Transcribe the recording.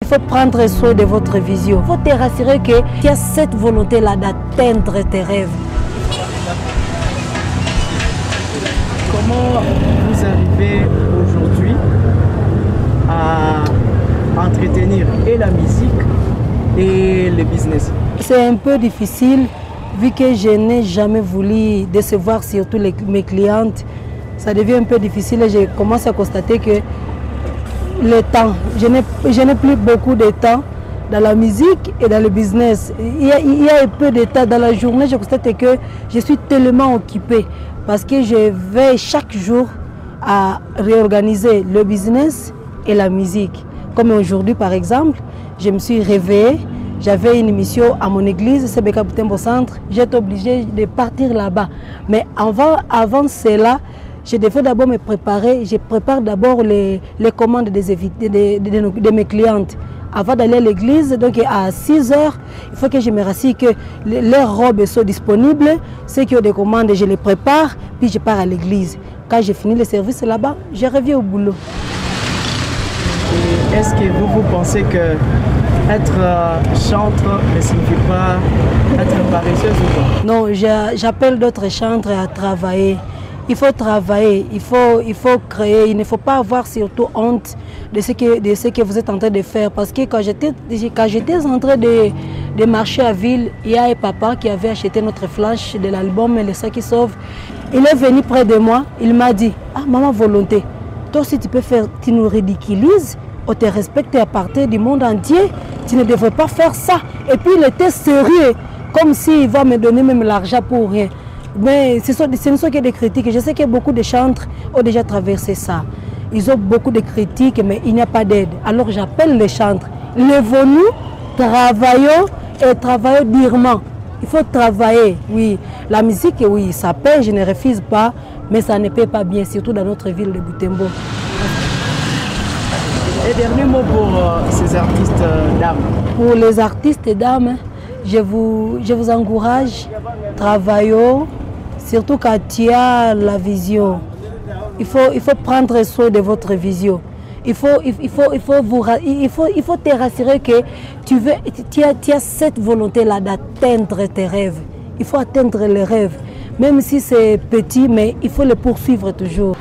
Il faut prendre soin de votre vision. Il faut te rassurer que tu as cette volonté-là d'atteindre tes rêves. Comment vous arrivez aujourd'hui à entretenir et la musique et le business? C'est un peu difficile vu que je n'ai jamais voulu décevoir surtout mes clientes. Ça devient un peu difficile et je commence à constater que le temps, je n'ai plus beaucoup de temps dans la musique et dans le business. Il y a un peu de temps dans la journée, je constate que je suis tellement occupée parce que je vais chaque jour à réorganiser le business et la musique. Comme aujourd'hui par exemple, je me suis réveillée, j'avais une émission à mon église, c'est Beka Butembo Centre, j'étais obligée de partir là-bas. Mais avant cela, je devais d'abord me préparer, je prépare d'abord les commandes de mes clientes. Avant d'aller à l'église, donc à 6 h, il faut que je me rassure que leurs robes sont disponibles. Ceux qui ont des commandes, je les prépare, puis je pars à l'église. Quand j'ai fini le service là-bas, je reviens au boulot. Est-ce que vous pensez que être chanteur ne signifie pas être paresseuse ou pas? Non, j'appelle d'autres chantres à travailler. Il faut travailler, il faut créer, il ne faut pas avoir surtout honte de ce que vous êtes en train de faire. Parce que quand j'étais en train de marcher à ville, il y a un papa qui avait acheté notre flash de l'album Les Sacs qui Sauvent. Il est venu près de moi, il m'a dit, ah maman volonté, toi si tu peux faire, tu nous ridiculises, on te respecte à partir du monde entier, tu ne devrais pas faire ça. Et puis il était sérieux, comme s'il va me donner même l'argent pour rien. Mais ce ne sont que des critiques. Je sais que beaucoup de chantres ont déjà traversé ça. Ils ont beaucoup de critiques, mais il n'y a pas d'aide. Alors j'appelle les chantres. Lèvons-nous, travaillons et travaillons durement. Il faut travailler, oui. La musique, oui, ça paie, je ne refuse pas, mais ça ne paie pas bien, surtout dans notre ville de Butembo. Et dernier mot pour ces artistes dames. Pour les artistes dames, je vous encourage, travaillons. Surtout quand tu as la vision, il faut prendre soin de votre vision. Il faut te rassurer que tu as cette volonté-là d'atteindre tes rêves. Il faut atteindre les rêves, même si c'est petit, mais il faut les poursuivre toujours.